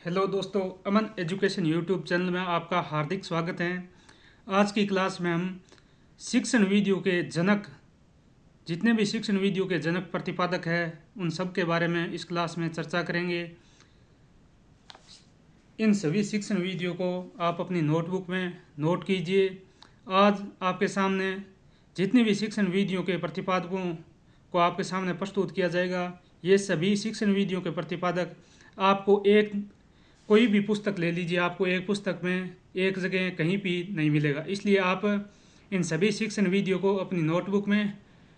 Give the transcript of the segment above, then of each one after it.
Hello दोस्तों, अमन education YouTube channel में आपका हार्दिक स्वागत है। आज की क्लास में हम शिक्षण वीडियो के जनक, जितने भी शिक्षण वीडियो के जनक प्रतिपादक हैं उन सब के बारे में इस क्लास में चर्चा करेंगे। इन सभी शिक्षण वीडियो को आप अपनी नोटबुक में नोट कीजिए। आज आपके सामने जितने भी शिक्षण वीडियो के प्रतिपादकों को आपके सामने प्रस्तुत किया जाएगा, ये सभी शिक्षण वीडियो के प्रतिपादक आपको कोई भी पुस्तक ले लीजिए, आपको एक पुस्तक में एक जगह कहीं भी नहीं मिलेगा। इसलिए आप इन सभी शिक्षण वीडियो को अपनी नोटबुक में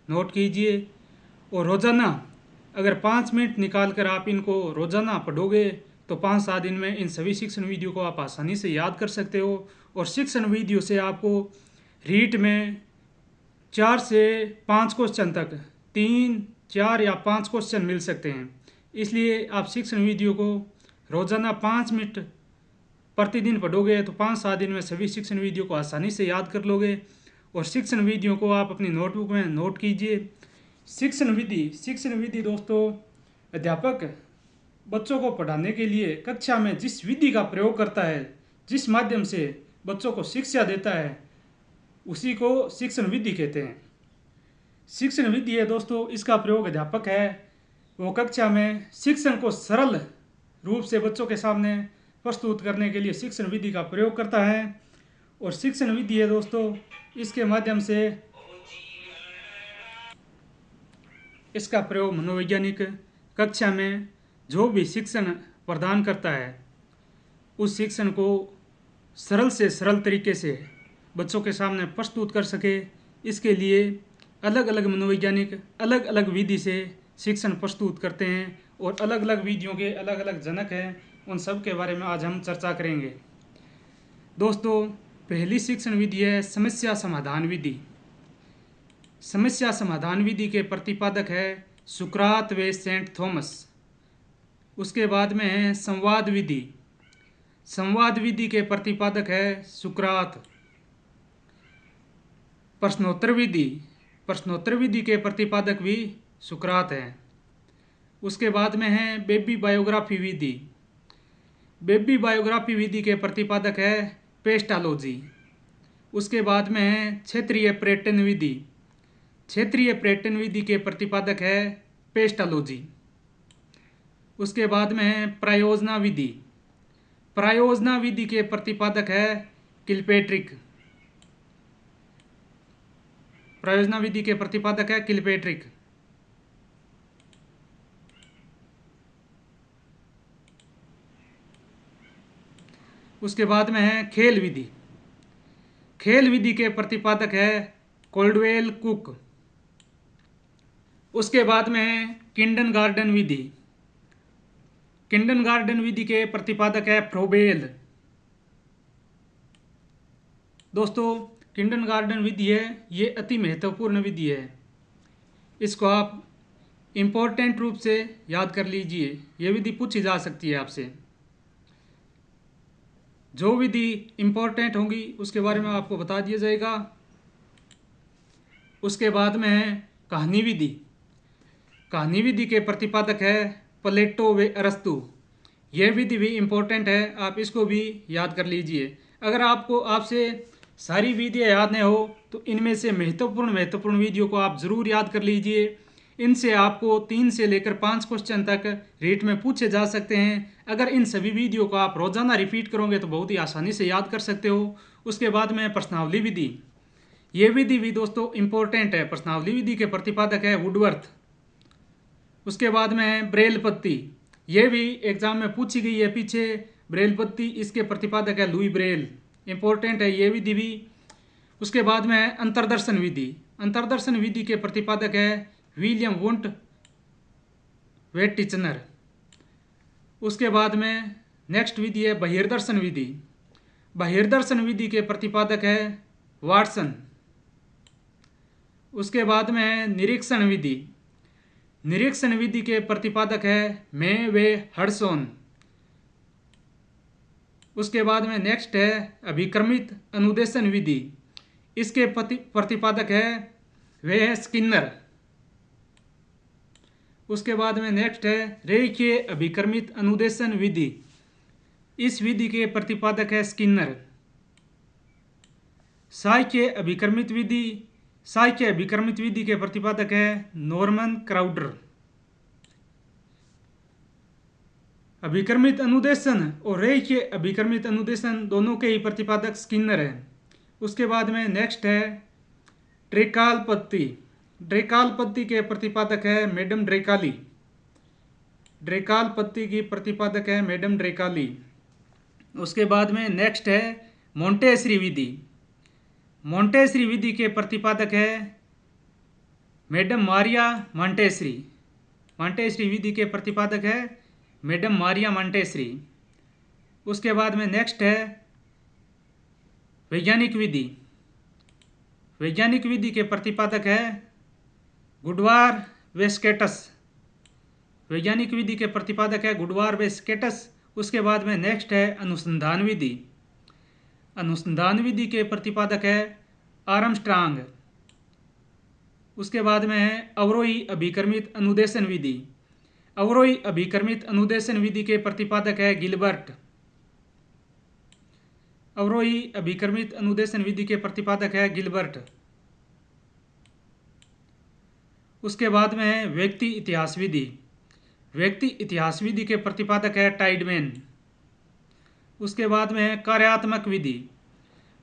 नोट कीजिए और रोज़ाना अगर 5 मिनट निकाल कर आप इनको रोज़ाना पढ़ोगे तो 5-7 दिन में इन सभी शिक्षण वीडियो को आप आसानी से याद कर सकते हो। और शिक्षण वीडियो से आपको रीट में 4 से 5 क्वेश्चन तक 3, 4 या 5 क्वेश्चन मिल सकते हैं। इसलिए आप शिक्षण वीडियो को रोज़ाना 5 मिनट प्रतिदिन पढ़ोगे तो 5-7 दिन में सभी शिक्षण वीडियो को आसानी से याद कर लोगे। और शिक्षण वीडियो को आप अपनी नोटबुक में नोट कीजिए। शिक्षण विधि दोस्तों, अध्यापक बच्चों को पढ़ाने के लिए कक्षा में जिस विधि का प्रयोग करता है, जिस माध्यम से बच्चों को शिक्षा देता है, उसी को शिक्षण विधि कहते हैं। शिक्षण विधि है दोस्तों, इसका प्रयोग अध्यापक है वो कक्षा में शिक्षण को सरल रूप से बच्चों के सामने प्रस्तुत करने के लिए शिक्षण विधि का प्रयोग करता है। और शिक्षण विधि है दोस्तों, इसके माध्यम से इसका प्रयोग मनोवैज्ञानिक कक्षा में जो भी शिक्षण प्रदान करता है उस शिक्षण को सरल से सरल तरीके से बच्चों के सामने प्रस्तुत कर सके, इसके लिए अलग अलग मनोवैज्ञानिक अलग अलग विधि से शिक्षण प्रस्तुत करते हैं। और अलग अलग विधियों के अलग अलग जनक हैं, उन सब के बारे में आज हम चर्चा करेंगे। दोस्तों, पहली शिक्षण विधि है समस्या समाधान विधि। समस्या समाधान विधि के प्रतिपादक है सुकरात व सेंट थॉमस। उसके बाद में है संवाद विधि। संवाद विधि के प्रतिपादक है सुकरात। प्रश्नोत्तर विधि, प्रश्नोत्तर विधि के प्रतिपादक भी सुकरात हैं। उसके बाद में है बेबी बायोग्राफी विधि। बेबी बायोग्राफी विधि के प्रतिपादक है पेस्टालोजी। उसके बाद में है क्षेत्रीय पर्यटन विधि। क्षेत्रीय पर्यटन विधि के प्रतिपादक है पेस्टालोजी। उसके बाद में है प्रयोजना विधि। प्रयोजना विधि के प्रतिपादक है किलपेट्रिक। प्रयोजना विधि के प्रतिपादक है किलपेट्रिक। उसके बाद में है खेल विधि। खेल विधि के प्रतिपादक है कोल्डवेल कुक। उसके बाद में है किंडरगार्टन विधि। किंडरगार्टन विधि के प्रतिपादक है फ्रोबेल। दोस्तों, किंडरगार्टन विधि है ये अति महत्वपूर्ण विधि है, इसको आप इम्पोर्टेंट रूप से याद कर लीजिए। ये विधि पूछी जा सकती है आपसे। जो विधि इम्पोर्टेंट होंगी उसके बारे में आपको बता दिया जाएगा। उसके बाद में है कहानी विधि। कहानी विधि के प्रतिपादक है प्लेटो व अरस्तु। यह विधि भी इम्पोर्टेंट है, आप इसको भी याद कर लीजिए। अगर आपसे सारी विधियाँ याद नहीं हो तो इनमें से महत्वपूर्ण विधियों को आप ज़रूर याद कर लीजिए। इनसे आपको 3 से लेकर 5 क्वेश्चन तक रीट में पूछे जा सकते हैं। अगर इन सभी विधियों को आप रोज़ाना रिपीट करोगे तो बहुत ही आसानी से याद कर सकते हो। उसके बाद में प्रश्नावली विधि। ये विधि भी दोस्तों इम्पोर्टेंट है। प्रश्नावली विधि के प्रतिपादक है वुडवर्थ। उसके बाद में है ब्रेल पत्ती। ये भी एग्जाम में पूछी गई है पीछे। ब्रेल पत्ती, इसके प्रतिपादक है लुई ब्रेल। इम्पोर्टेंट है ये विधि भी। उसके बाद में है अंतर्दर्शन विधि। अंतर्दर्शन विधि के प्रतिपादक है विलियम वुंट वेटिचनर। उसके बाद में नेक्स्ट विधि है बहिर्दर्शन विधि। बहिर्दर्शन विधि के प्रतिपादक है वाटसन। उसके बाद में है निरीक्षण विधि। निरीक्षण विधि के प्रतिपादक है मे वे हडसन। उसके बाद में नेक्स्ट है अभिक्रमित अनुदेशन विधि। इसके प्रतिपादक है वे है स्किनर। उसके बाद में नेक्स्ट है रेखीय अभिक्रमित अनुदेशन विधि। इस विधि के प्रतिपादक है स्किनर। सांख्य अभिक्रमित विधि, सांख्य अभिक्रमित विधि के प्रतिपादक है नॉर्मन क्राउडर। अभिक्रमित अनुदेशन और रेखीय अभिक्रमित अनुदेशन दोनों के ही प्रतिपादक स्किनर है। उसके बाद में नेक्स्ट है ड्रेकाल पद्धति। ड्रेकाल पद्धति के प्रतिपादक है मैडम ड्रेकाली। ड्रेकाल पद्धति की प्रतिपादक है मैडम ड्रेकाली। उसके बाद में नेक्स्ट है मोंटेसरी विधि। मोंटेसरी विधि के प्रतिपादक है मैडम मारिया मोंटेसरी। मोंटेसरी विधि के प्रतिपादक है मैडम मारिया मोंटेसरी। उसके बाद में नेक्स्ट है वैज्ञानिक विधि। वैज्ञानिक विधि के प्रतिपादक है गुडवार वेस्केटस। वैज्ञानिक विधि के प्रतिपादक है गुडवार वेस्केटस। उसके बाद में नेक्स्ट है अनुसंधान विधि। अनुसंधान विधि के प्रतिपादक है आर्मस्ट्रांग। उसके बाद में है अवरोही अभिक्रमित अनुदेशन विधि। अवरोही अभिक्रमित अनुदेशन विधि के प्रतिपादक है गिलबर्ट। अवरोही अभिक्रमित अनुदेशन विधि के प्रतिपादक है गिलबर्ट। उसके बाद में है व्यक्ति इतिहास विधि। व्यक्ति इतिहास विधि के प्रतिपादक है टाइडमैन। उसके बाद में है कार्यात्मक विधि।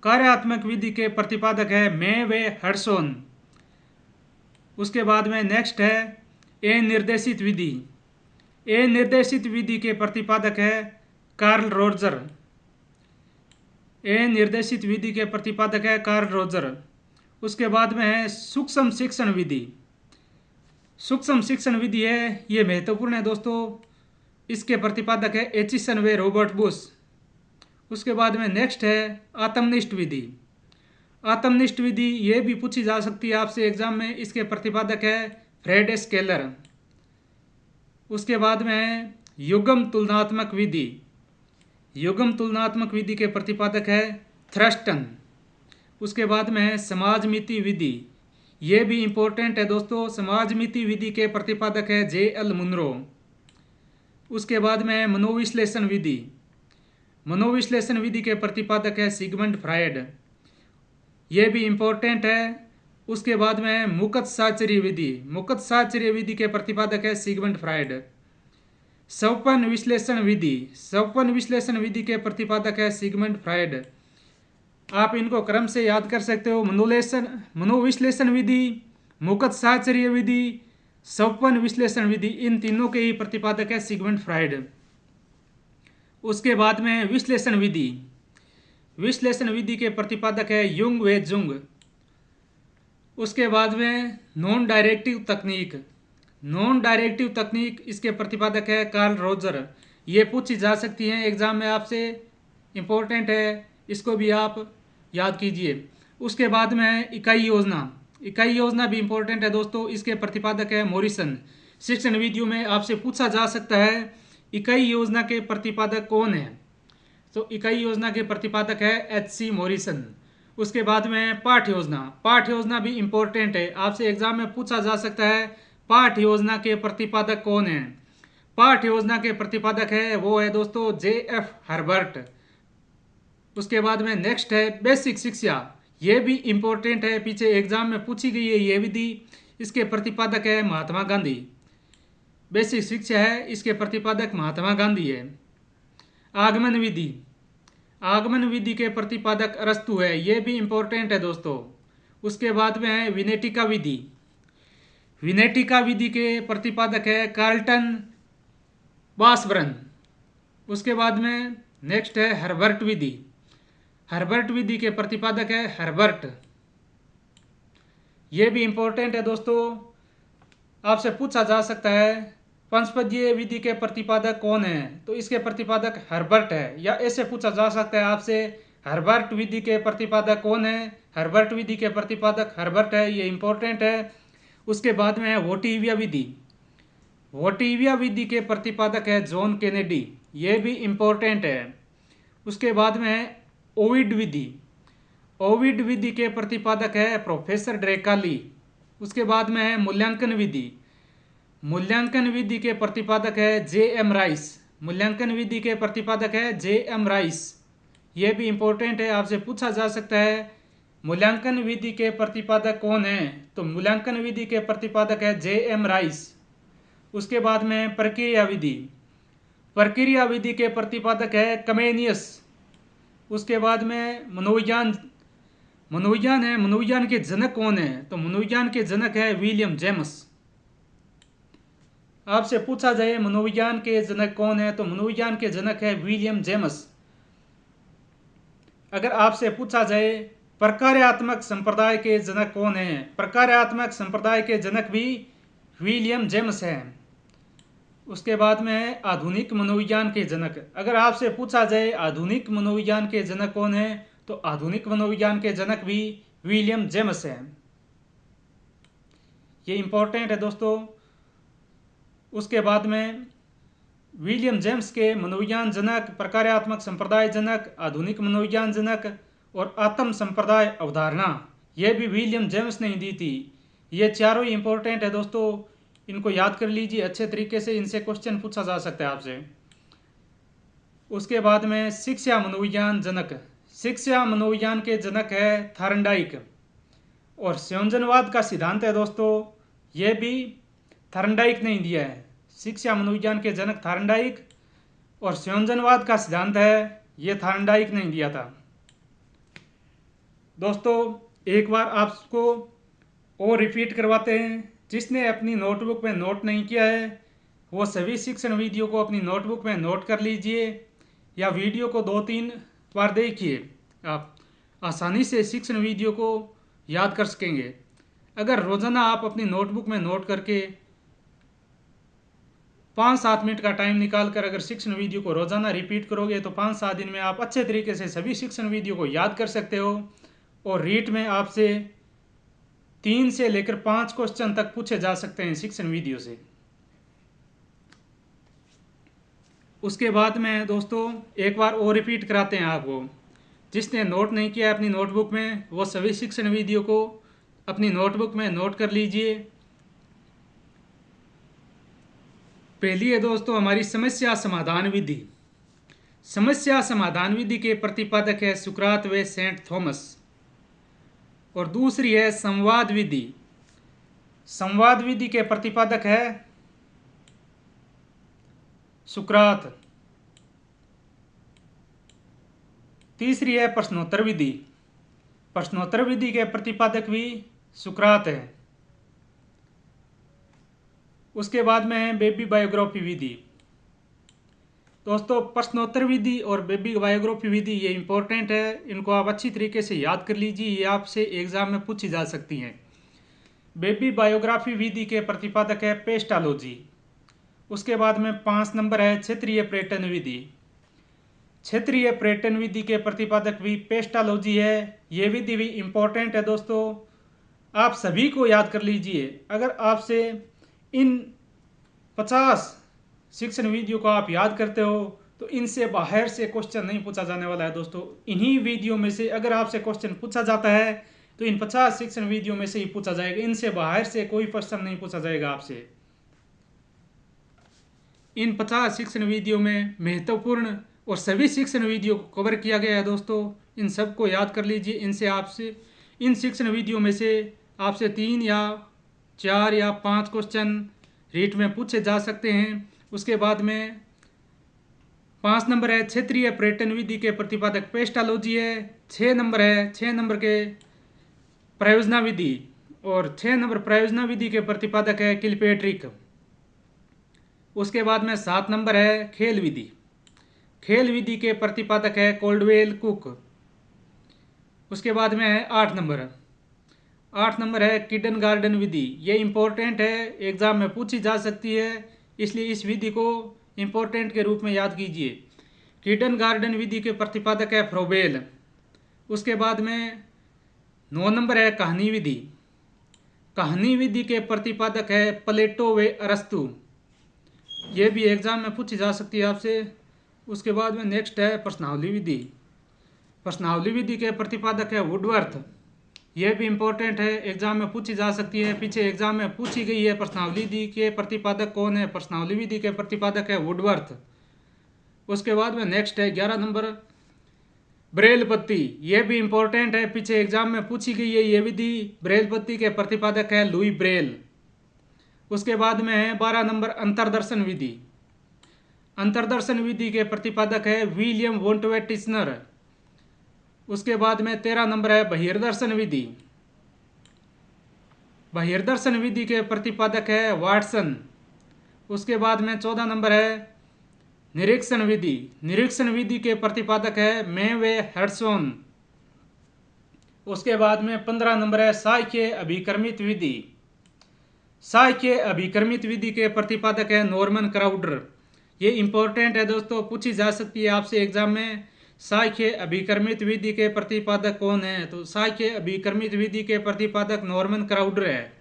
कार्यात्मक विधि के प्रतिपादक है मे वे हर्सोन। उसके बाद में नेक्स्ट है ए निर्देशित विधि। ए निर्देशित विधि के प्रतिपादक है कार्ल रोजर। ए निर्देशित विधि के प्रतिपादक है कार्ल रोजर। उसके बाद में है सूक्ष्म शिक्षण विधि। सूक्ष्म शिक्षण विधि है, ये महत्वपूर्ण है दोस्तों। इसके प्रतिपादक है एचिसन वे रॉबर्ट बुश। उसके बाद में नेक्स्ट है आत्मनिष्ठ विधि। आत्मनिष्ठ विधि ये भी पूछी जा सकती है आपसे एग्जाम में। इसके प्रतिपादक है फ्रेड स्केलर। उसके बाद में है युग्म तुलनात्मक विधि। युग्म तुलनात्मक विधि के प्रतिपादक है थ्रस्टन। उसके बाद में है समाजमिति विधि। ये भी इम्पोर्टेंट है दोस्तों। समाजमिति विधि के प्रतिपादक है जे.एल. मुनरो। उसके बाद में है मनोविश्लेषण विधि। मनोविश्लेषण विधि के प्रतिपादक है सिगमंड फ्रायड। ये भी इम्पोर्टेंट है। उसके बाद में है मुकत साहचर्य विधि। मुकत साहचर्य विधि के प्रतिपादक है सिगमंड फ्रायड। स्वपन विश्लेषण विधि। स्वपन विश्लेषण विधि के प्रतिपादक है सिगमंड फ्रायड। आप इनको क्रम से याद कर सकते हो। मनोविश्लेषण विधि, मुकत साहचर्य विधि, स्वपन विश्लेषण विधि, इन तीनों के ही प्रतिपादक है सिगमंड फ्रायड। उसके बाद में विश्लेषण विधि। विश्लेषण विधि के प्रतिपादक है युंग वे जुंग। उसके बाद में नॉन डायरेक्टिव तकनीक। नॉन डायरेक्टिव तकनीक इसके प्रतिपादक है कार्ल रोजर। ये पूछी जा सकती हैं एग्जाम में आपसे, इम्पोर्टेंट है, इसको भी आप याद कीजिए। उसके बाद में है इकाई योजना। इकाई योजना भी इम्पोर्टेंट है दोस्तों। इसके प्रतिपादक है मॉरिसन। शिक्षण वीडियो में आपसे पूछा जा सकता है इकाई योजना के प्रतिपादक कौन है, तो इकाई योजना के प्रतिपादक है एच.सी. मॉरिसन। उसके बाद में पाठ योजना। पाठ योजना भी इम्पोर्टेंट है, आपसे एग्जाम में पूछा जा सकता है पाठ योजना के प्रतिपादक कौन है। पाठ योजना के प्रतिपादक है वो है दोस्तों जे.एफ. हर्बर्ट। उसके बाद में नेक्स्ट है बेसिक शिक्षा। ये भी इम्पोर्टेंट है, पीछे एग्जाम में पूछी गई है ये विधि। इसके प्रतिपादक है महात्मा गांधी। बेसिक शिक्षा है, इसके प्रतिपादक महात्मा गांधी है। आगमन विधि। आगमन विधि के प्रतिपादक अरस्तु है। ये भी इम्पोर्टेंट है दोस्तों। उसके बाद में है विनेटिका विधि। विनेटिका विधि के प्रतिपादक है कार्ल्टन बासबरन। उसके बाद में नेक्स्ट है हर्बर्ट विधि। हर्बर्ट विधि के प्रतिपादक है हर्बर्ट। ये भी इम्पोर्टेंट है दोस्तों, आपसे पूछा जा सकता है पंचपदीय विधि के प्रतिपादक कौन है, तो इसके प्रतिपादक हर्बर्ट है। या ऐसे पूछा जा सकता है आपसे हर्बर्ट विधि के प्रतिपादक कौन है, हर्बर्ट विधि के प्रतिपादक हर्बर्ट है। ये इम्पोर्टेंट है। उसके बाद में है वोटिविया विधि। वोटिविया विधि के प्रतिपादक है जॉन केनेडी। ये भी इम्पोर्टेंट है। उसके बाद में है ओविड विधि। ओविड विधि के प्रतिपादक है प्रोफेसर ड्रेकाली। उसके बाद में है मूल्यांकन विधि। मूल्यांकन विधि के प्रतिपादक है जे.एम. राइस। मूल्यांकन विधि के प्रतिपादक है J.M. राइस। ये भी इम्पोर्टेंट है, आपसे पूछा जा सकता है मूल्यांकन विधि के प्रतिपादक कौन है, तो मूल्यांकन विधि के प्रतिपादक है J.M. राइस। उसके बाद में प्रक्रिया विधि, प्रक्रिया विधि के प्रतिपादक है कमेनियस। उसके बाद में मनोविज्ञान, मनोविज्ञान है, मनोविज्ञान के जनक कौन है, तो मनोविज्ञान के जनक है विलियम जेम्स। आपसे पूछा जाए मनोविज्ञान के जनक कौन है, तो मनोविज्ञान के जनक है विलियम जेम्स। अगर आपसे पूछा जाए प्रकार्यात्मक संप्रदाय के जनक कौन है, प्रकार्यात्मक संप्रदाय के जनक भी विलियम जेम्स है। उसके बाद में है आधुनिक मनोविज्ञान के जनक। अगर आपसे पूछा जाए आधुनिक मनोविज्ञान के जनक कौन है, तो आधुनिक मनोविज्ञान के जनक भी विलियम जेम्स है। ये इंपॉर्टेंट है दोस्तों। उसके बाद में विलियम जेम्स के मनोविज्ञान जनक, प्रकार्यात्मक संप्रदाय जनक, आधुनिक मनोविज्ञान जनक और आत्म संप्रदाय अवधारणा, ये भी विलियम जेम्स ने दी थी। ये चारों ही इंपॉर्टेंट है दोस्तों, इनको याद कर लीजिए अच्छे तरीके से, इनसे क्वेश्चन पूछा जा सकता है आपसे। उसके बाद में शिक्षा मनोविज्ञान जनक, शिक्षा मनोविज्ञान के जनक है थॉर्नडाइक। और संयोजनवाद का सिद्धांत है दोस्तों, ये भी थॉर्नडाइक ने दिया है। शिक्षा मनोविज्ञान के जनक थॉर्नडाइक और संयोजनवाद का सिद्धांत है, ये थॉर्नडाइक ने दिया था। दोस्तों एक बार आपको और रिपीट करवाते हैं, जिसने अपनी नोटबुक में नोट नहीं किया है वो सभी शिक्षण वीडियो को अपनी नोटबुक में नोट कर लीजिए या वीडियो को 2-3 बार देखिए, आप आसानी से शिक्षण वीडियो को याद कर सकेंगे। अगर रोज़ाना आप अपनी नोटबुक में नोट करके 5-7 मिनट का टाइम निकाल कर अगर शिक्षण वीडियो को रोज़ाना रिपीट करोगे तो 5-7 दिन में आप अच्छे तरीके से सभी शिक्षण वीडियो को याद कर सकते हो। और रीट में आपसे 3 से लेकर 5 क्वेश्चन तक पूछे जा सकते हैं शिक्षण वीडियो से। उसके बाद में दोस्तों एक बार और रिपीट कराते हैं आपको, जिसने नोट नहीं किया अपनी नोटबुक में वो सभी शिक्षण वीडियो को अपनी नोटबुक में नोट कर लीजिए। पहली है दोस्तों हमारी समस्या समाधान विधि। समस्या समाधान विधि के प्रतिपादक है सुकरात व सेंट थॉमस। और दूसरी है संवाद विधि, संवाद विधि के प्रतिपादक है सुकरात। तीसरी है प्रश्नोत्तर विधि, प्रश्नोत्तर विधि के प्रतिपादक भी सुकरात है। उसके बाद में है बेबी बायोग्राफी विधि। दोस्तों प्रश्नोत्तर विधि और बेबी बायोग्राफी विधि ये इंपॉर्टेंट है, इनको आप अच्छी तरीके से याद कर लीजिए, ये आपसे एग्जाम में पूछी जा सकती हैं। बेबी बायोग्राफी विधि के प्रतिपादक है पेस्टालॉजी। उसके बाद में 5 नंबर है क्षेत्रीय पर्यटन विधि। क्षेत्रीय पर्यटन विधि के प्रतिपादक भी पेस्टालॉजी है। ये विधि भी इम्पोर्टेंट है दोस्तों, आप सभी को याद कर लीजिए। अगर आपसे इन 50 शिक्षण वीडियो को आप याद करते हो तो इनसे बाहर से क्वेश्चन नहीं पूछा जाने वाला है दोस्तों। इन्हीं वीडियो में से अगर आपसे क्वेश्चन पूछा जाता है तो इन 50 शिक्षण वीडियो में से ही पूछा जाएगा, इनसे बाहर से कोई प्रश्न नहीं पूछा जाएगा आपसे। इन 50 शिक्षण वीडियो में महत्वपूर्ण और सभी शिक्षण वीडियो को कवर किया गया है दोस्तों, इन सबको याद कर लीजिए। इनसे आपसे इन शिक्षण वीडियो में से आपसे 3 या 4 या 5 क्वेश्चन रीट में पूछे जा सकते हैं। उसके बाद में 5 नंबर है क्षेत्रीय पर्यटन विधि के प्रतिपादक पेस्टालॉजी है। 6 नंबर के प्रयोजना विधि और 6 नंबर प्रयोजना विधि के प्रतिपादक है किलपेट्रिक। उसके बाद में 7 नंबर है खेल विधि, खेल विधि के प्रतिपादक है कोल्डवेल कुक। उसके बाद में है 8 नंबर है किंडरगार्टन विधि। ये इंपॉर्टेंट है, एग्जाम में पूछी जा सकती है, इसलिए इस विधि को इंपॉर्टेंट के रूप में याद कीजिए। किंडरगार्टन विधि के प्रतिपादक है फ्रोबेल। उसके बाद में 9 नंबर है कहानी विधि, कहानी विधि के प्रतिपादक है प्लेटो व अरस्तु। ये भी एग्जाम में पूछी जा सकती है आपसे। उसके बाद में नेक्स्ट है प्रश्नावली विधि, प्रश्नावली विधि के प्रतिपादक है वुडवर्थ। यह भी इम्पोर्टेंट है, एग्जाम में पूछी जा सकती है, पीछे एग्जाम में पूछी गई है। प्रश्नावली विधि के प्रतिपादक कौन है, प्रश्नावली विधि के प्रतिपादक है वुडवर्थ। उसके बाद में नेक्स्ट है 11 नंबर ब्रेल पत्ती। ये भी इंपॉर्टेंट है, पीछे एग्जाम में पूछी गई है ये विधि। ब्रेल पत्ती के प्रतिपादक है लुई ब्रेल। उसके बाद में है 12 नंबर अंतरदर्शन विधि। अंतरदर्शन विधि के प्रतिपादक है विलियम वोंटवेट टिस्नर। उसके बाद में 13 नंबर है बहिर्दर्शन विधि। बहिर्दर्शन विधि के प्रतिपादक है वाटसन। उसके बाद में 14 नंबर है निरीक्षण विधि। निरीक्षण विधि के प्रतिपादक है मेवे हर्ट्सोन। उसके बाद में 15 नंबर है सांख्य अभिक्रमित विधि। सांख्य अभिक्रमित विधि के प्रतिपादक है नॉर्मन क्राउडर। ये इंपॉर्टेंट है दोस्तों, पूछी जा सकती है आपसे एग्जाम में। सांख्य अभिक्रमित विधि के प्रतिपादक कौन है? तो सांख्य अभिक्रमित विधि के प्रतिपादक नॉर्मन क्राउडर है।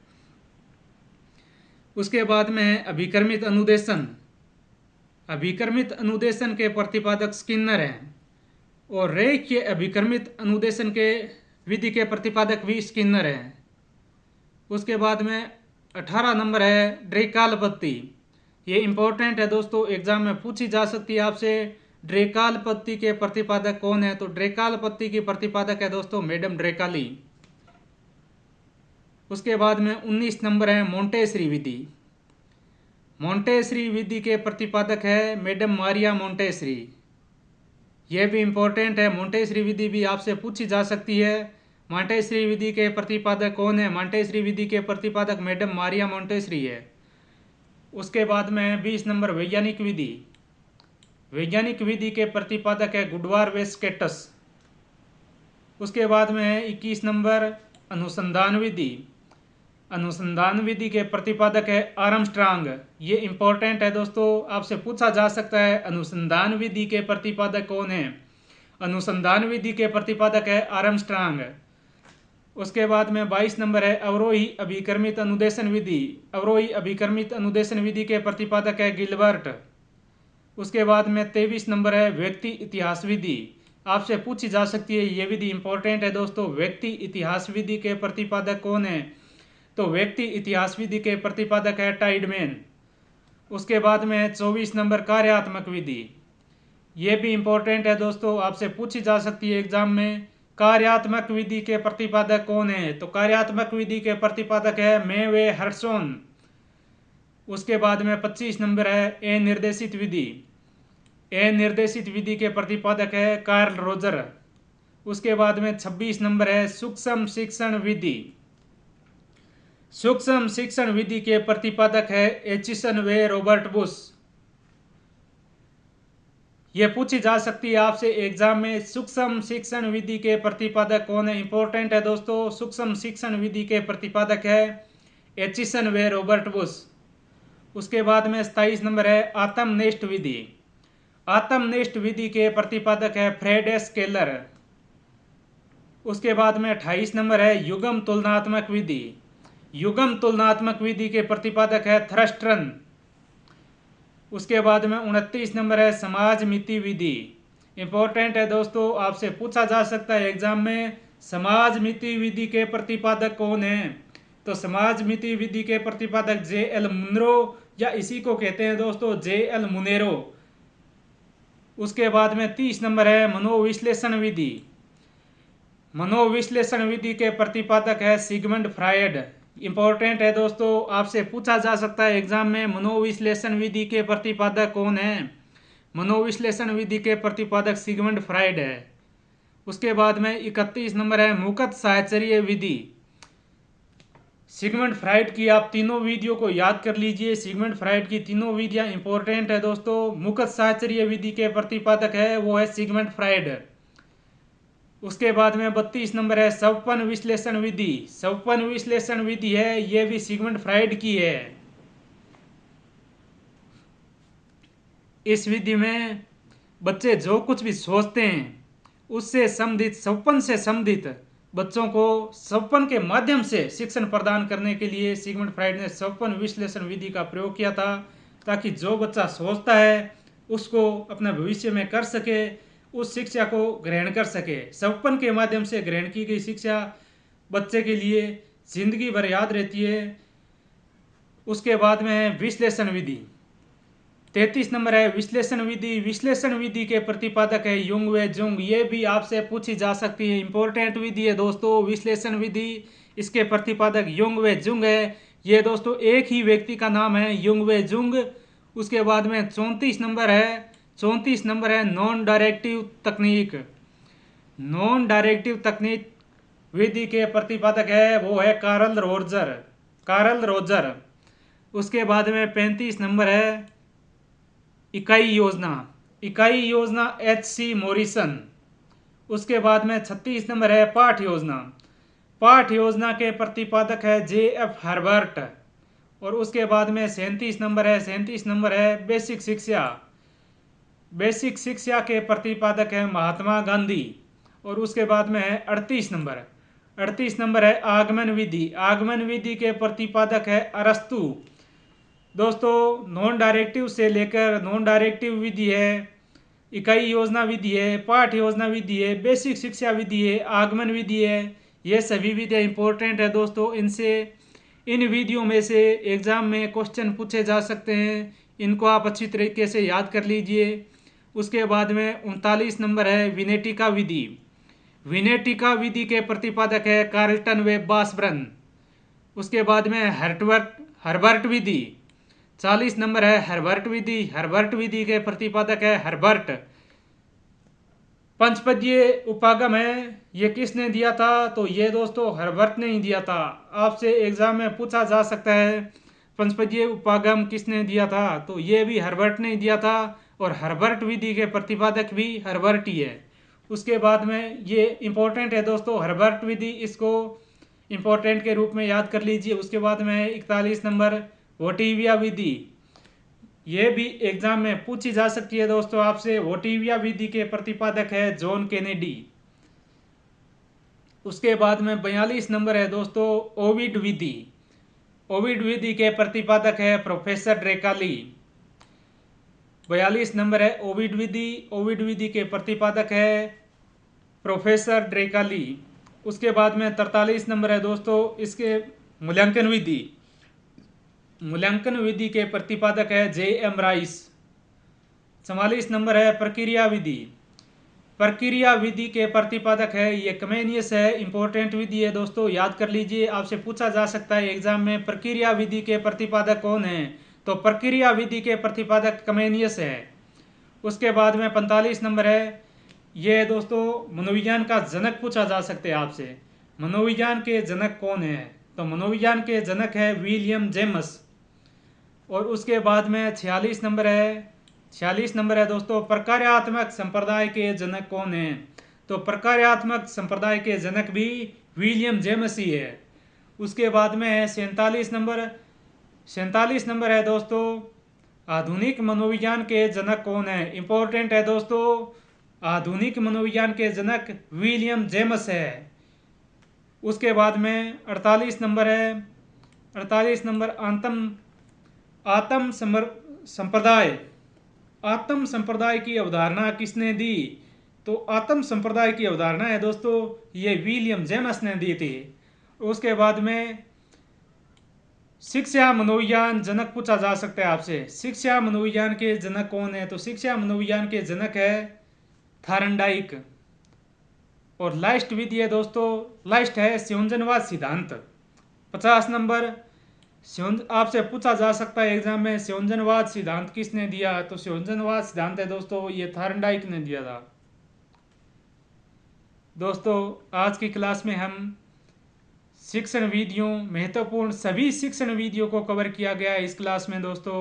उसके बाद में है अभिक्रमित अनुदेशन। अभिक्रमित अनुदेशन के प्रतिपादक स्किनर हैं। और रेखीय अभिक्रमित अनुदेशन के विधि के प्रतिपादक भी स्किनर हैं। उसके बाद में 18 नंबर है ड्रेकाल पत्ती। ये इंपॉर्टेंट है दोस्तों, एग्जाम में पूछी जा सकती है आपसे। ड्रेकाल पत्ती के प्रतिपादक कौन है? तो ड्रेकाल पत्ती की प्रतिपादक है दोस्तों मैडम ड्रेकाली। उसके बाद में 19 नंबर है मोंटेसरी विधि। मोंटेसरी विधि के प्रतिपादक है मैडम मारिया मोंटेसरी। यह भी इंपॉर्टेंट है, मोंटेसरी विधि भी आपसे पूछी जा सकती है। मोंटेसरी विधि के प्रतिपादक कौन है? मोंटेसरी विधि के प्रतिपादक मैडम मारिया मोंटेसरी है। उसके बाद में 20 नंबर वैज्ञानिक विधि। वैज्ञानिक विधि के प्रतिपादक है गुडवार वेस्केटस। उसके बाद में है 21 नंबर अनुसंधान विधि। अनुसंधान विधि के प्रतिपादक है आर्मस्ट्रांग। ये इंपॉर्टेंट है दोस्तों, आपसे पूछा जा सकता है अनुसंधान विधि के प्रतिपादक कौन है? अनुसंधान विधि के प्रतिपादक है आर्मस्ट्रांग। उसके बाद में 22 नंबर है अवरोही अभिक्रमित अनुदेशन विधि। अवरोही अभिक्रमित अनुदेशन विधि के प्रतिपादक है गिलबर्ट। उसके बाद में 23 नंबर है व्यक्ति इतिहास विधि। आपसे पूछी जा सकती है ये विधि इंपॉर्टेंट है दोस्तों। व्यक्ति इतिहास विधि के प्रतिपादक कौन है? तो व्यक्ति इतिहास विधि के प्रतिपादक है टाइडमैन। उसके बाद में 24 नंबर कार्यात्मक विधि। ये भी इंपॉर्टेंट है दोस्तों, आपसे पूछी जा सकती है एग्जाम में। कार्यात्मक विधि के प्रतिपादक कौन है? तो कार्यात्मक विधि के प्रतिपादक है मेवे हर्ट्सोन। उसके बाद में 25 नंबर है अनिर्देशित विधि। अनिर्देशित विधि के प्रतिपादक है कार्ल रोजर। उसके बाद में 26 नंबर है सूक्ष्म शिक्षण विधि। सूक्ष्म शिक्षण विधि के प्रतिपादक है एचिसन वे रॉबर्ट बुश। यह पूछी जा सकती है आपसे एग्जाम में, सूक्ष्म शिक्षण विधि के प्रतिपादक कौन है? इंपॉर्टेंट है दोस्तों, सूक्ष्म शिक्षण विधि के प्रतिपादक है एचिसन वे रॉबर्ट बुश। उसके बाद में 27 नंबर है आत्मनिष्ठ विधि। आत्मनिष्ठ विधि के प्रतिपादक है फ्रेड एस केलर। उसके बाद में 28 नंबर है युग्म तुलनात्मक विधि। युग्म तुलनात्मक विधि के प्रतिपादक है थ्रस्टन। उसके बाद में 29 नंबर है समाज मिति विधि। इंपॉर्टेंट है दोस्तों, आपसे पूछा जा सकता है एग्जाम में, समाज मिति विधि के प्रतिपादक कौन है? तो समाज मिति विधि के प्रतिपादक जे.एल. मुनरो, या इसी को कहते हैं दोस्तों जे.एल. मुनेरो। उसके बाद में 30 नंबर है मनोविश्लेषण विधि। मनोविश्लेषण विधि के प्रतिपादक है सिगमंड फ्रायड। इंपॉर्टेंट है दोस्तों, आपसे पूछा जा सकता है एग्जाम में, मनोविश्लेषण विधि के प्रतिपादक कौन है? मनोविश्लेषण विधि के प्रतिपादक सिगमंड फ्रायड है। उसके बाद में 31 नंबर है मुक्त साहचर्य विधि। सिगमंड फ्रायड की आप तीनों विधियों को याद कर लीजिए। सिगमंड फ्रायड की तीनों विधियां इंपॉर्टेंट है दोस्तों। मुक्त साहचर्य विधि के प्रतिपादक है वो है सिगमंड फ्रायड। उसके बाद में 32 नंबर है स्वप्न विश्लेषण विधि। स्वप्न विश्लेषण विधि है, ये भी सिगमंड फ्रायड की है। इस विधि में बच्चे जो कुछ भी सोचते हैं उससे संबंधित, स्वप्न से संबंधित बच्चों को स्वप्न के माध्यम से शिक्षण प्रदान करने के लिए सिगमंड फ्रायड ने स्वप्न विश्लेषण विधि का प्रयोग किया था, ताकि जो बच्चा सोचता है उसको अपना भविष्य में कर सके, उस शिक्षा को ग्रहण कर सके। स्वप्न के माध्यम से ग्रहण की गई शिक्षा बच्चे के लिए जिंदगी भर याद रहती है। उसके बाद में है विश्लेषण विधि। 33 नंबर है विश्लेषण विधि। विश्लेषण विधि के प्रतिपादक है युंग व जुंग। ये भी आपसे पूछी जा सकती है, इंपॉर्टेंट विधि है दोस्तों विश्लेषण विधि। इसके प्रतिपादक युंग व जुंग है। ये दोस्तों एक ही व्यक्ति का नाम है, युंग व जुंग। उसके बाद में 34 नंबर है नॉन डायरेक्टिव तकनीक। नॉन डायरेक्टिव तकनीक विधि के प्रतिपादक है वो है कार्ल रोजर। उसके बाद में 35 नंबर है इकाई योजना H.C. मॉरिसन। उसके बाद में 36 नंबर है पाठ योजना के प्रतिपादक है J.F. हर्बर्ट। और उसके बाद में 37 नंबर है बेसिक शिक्षा के प्रतिपादक है महात्मा गांधी। और उसके बाद में है 38 नंबर है आगमन विधि के प्रतिपादक है अरस्तु। दोस्तों नॉन डायरेक्टिव से लेकर नॉन डायरेक्टिव विधि है, इकाई योजना विधि है, पाठ योजना विधि है, बेसिक शिक्षा विधि है, आगमन विधि है। ये सभी विधियाँ इंपॉर्टेंट है दोस्तों। इन विधियों में से एग्जाम में क्वेश्चन पूछे जा सकते हैं, इनको आप अच्छी तरीके से याद कर लीजिए। उसके बाद में 39 नंबर है विनेटिका विधि के प्रतिपादक है कार्ल्टन व बासब्रन। उसके बाद में हर्बर्ट विधि। 40 नंबर है हर्बर्ट विधि के प्रतिपादक है हर्बर्ट। पंचपदीय उपागम है, ये किसने दिया था? तो ये दोस्तों हर्बर्ट ने ही दिया था। आपसे एग्जाम में पूछा जा सकता है पंचपदीय उपागम किसने दिया था, तो ये भी हर्बर्ट ने ही दिया था। और हर्बर्ट विधि के प्रतिपादक भी हर्बर्ट ही है। उसके बाद में ये इंपॉर्टेंट है दोस्तों हर्बर्ट विधि, इसको इंपॉर्टेंट के रूप में याद कर लीजिए। उसके बाद में 41 नंबर वोटिविया विधि। ये भी एग्जाम में पूछी जा सकती है दोस्तों आपसे। वोटिविया विधि के प्रतिपादक है जॉन केनेडी। उसके बाद में 42 नंबर है दोस्तों ओविड विधि के प्रतिपादक है प्रोफेसर ड्रेकाली। 42 नंबर है ओविड विधि के प्रतिपादक है प्रोफेसर ड्रेकाली। उसके बाद में 43 नंबर है दोस्तों इसके मूल्यांकन विधि के प्रतिपादक है J.M. राइस। 44 नंबर है प्रक्रिया विधि के प्रतिपादक है ये कमेनियस है। इंपॉर्टेंट विधि है दोस्तों, याद कर लीजिए। आपसे पूछा जा सकता है एग्जाम में प्रक्रिया विधि के प्रतिपादक कौन है, तो प्रक्रिया विधि के प्रतिपादक कमेनियस है। उसके बाद में 45 नंबर है, ये दोस्तों मनोविज्ञान का जनक पूछा जा सकते हैं आपसे। मनोविज्ञान के जनक कौन है, तो मनोविज्ञान के जनक है विलियम जेम्स। और उसके बाद में 46 नंबर है दोस्तों प्रकार्यात्मक संप्रदाय के जनक कौन है, तो प्रकार्यात्मक संप्रदाय के जनक भी विलियम जेम्स ही है। उसके बाद में है 47 नंबर है दोस्तों आधुनिक मनोविज्ञान के जनक कौन है। इंपॉर्टेंट है दोस्तों, आधुनिक मनोविज्ञान के जनक विलियम जेम्स है। उसके बाद में 48 नंबर आत्म संप्रदाय की अवधारणा किसने दी, तो आत्म संप्रदाय की अवधारणा है दोस्तों ये विलियम जेम्स ने दी थी। उसके बाद में शिक्षा मनोविज्ञान जनक पूछा जा सकता है आपसे। शिक्षा मनोविज्ञान के जनक कौन है, तो शिक्षा मनोविज्ञान के जनक है थार्नडाइक। और लास्ट विधि है दोस्तों, लास्ट है संयोजनवाद सिद्धांत। 50 नंबर आपसे पूछा जा सकता है एग्जाम में संयोजनवाद सिद्धांत किसने दिया, तो संयोजनवाद सिद्धांत है दोस्तों ये थार्नडाइक ने दिया था। दोस्तों आज की क्लास में हम शिक्षण विधियों महत्वपूर्ण सभी शिक्षण विधियों को कवर किया गया है। इस क्लास में दोस्तों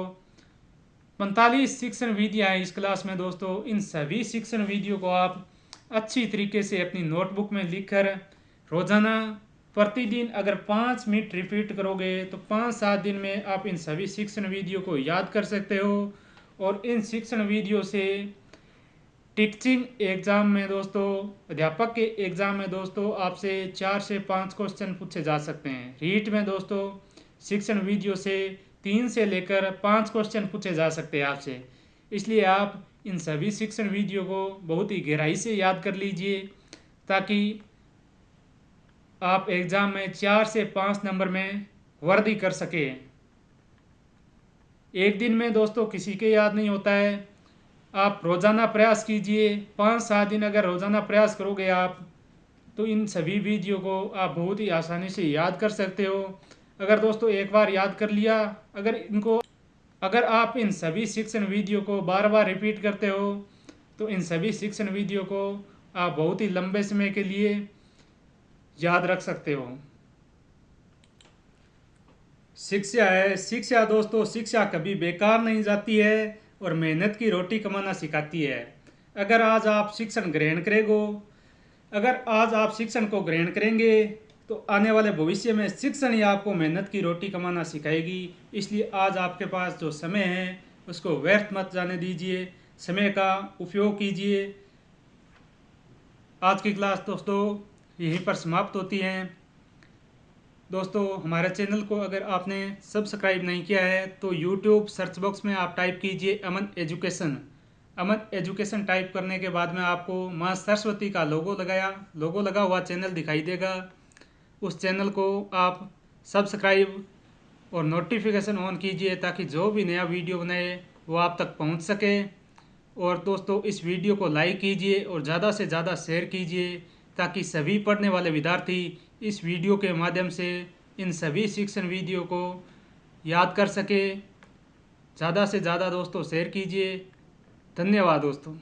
45 शिक्षण विधियां हैं इस क्लास में दोस्तों। इन सभी शिक्षण विधियों को आप अच्छी तरीके से अपनी नोटबुक में लिखकर रोजाना प्रतिदिन अगर 5 मिनट रिपीट करोगे तो 5-7 दिन में आप इन सभी शिक्षण विधियों को याद कर सकते हो। और इन शिक्षण विधियों से टीचिंग एग्जाम में दोस्तों, अध्यापक के एग्जाम में दोस्तों आपसे 4 से 5 क्वेश्चन पूछे जा सकते हैं। रीट में दोस्तों शिक्षण विधियों से 3 से लेकर 5 क्वेश्चन पूछे जा सकते हैं आपसे। इसलिए आप इन सभी शिक्षण विधियों को बहुत ही गहराई से याद कर लीजिए ताकि आप एग्जाम में 4 से 5 नंबर में वृद्धि कर सके। एक दिन में दोस्तों किसी के याद नहीं होता है। आप रोज़ाना प्रयास कीजिए, 5-7 दिन अगर रोज़ाना प्रयास करोगे आप, तो इन सभी वीडियो को आप बहुत ही आसानी से याद कर सकते हो। अगर दोस्तों एक बार याद कर लिया, अगर आप इन सभी शिक्षण वीडियो को बार बार रिपीट करते हो, तो इन सभी शिक्षण वीडियो को आप बहुत ही लंबे समय के लिए याद रख सकते हो। शिक्षा है, शिक्षा दोस्तों, शिक्षा कभी बेकार नहीं जाती है और मेहनत की रोटी कमाना सिखाती है। अगर आज आप शिक्षण ग्रहण करेगो अगर आज आप शिक्षण को ग्रहण करेंगे, तो आने वाले भविष्य में शिक्षण ही आपको मेहनत की रोटी कमाना सिखाएगी। इसलिए आज आपके पास जो समय है उसको व्यर्थ मत जाने दीजिए, समय का उपयोग कीजिए। आज की क्लास दोस्तों यहीं पर समाप्त होती है। दोस्तों हमारे चैनल को अगर आपने सब्सक्राइब नहीं किया है तो यूट्यूब सर्च बॉक्स में आप टाइप कीजिए अमन एजुकेशन। अमन एजुकेशन टाइप करने के बाद में आपको माँ सरस्वती का लोगो लगा हुआ चैनल दिखाई देगा। उस चैनल को आप सब्सक्राइब और नोटिफिकेशन ऑन कीजिए ताकि जो भी नया वीडियो बनाए वो आप तक पहुंच सके। और दोस्तों इस वीडियो को लाइक कीजिए और ज़्यादा से ज़्यादा शेयर कीजिए ताकि सभी पढ़ने वाले विद्यार्थी इस वीडियो के माध्यम से इन सभी शिक्षण वीडियो को याद कर सके। ज़्यादा से ज़्यादा दोस्तों शेयर कीजिए। धन्यवाद दोस्तों।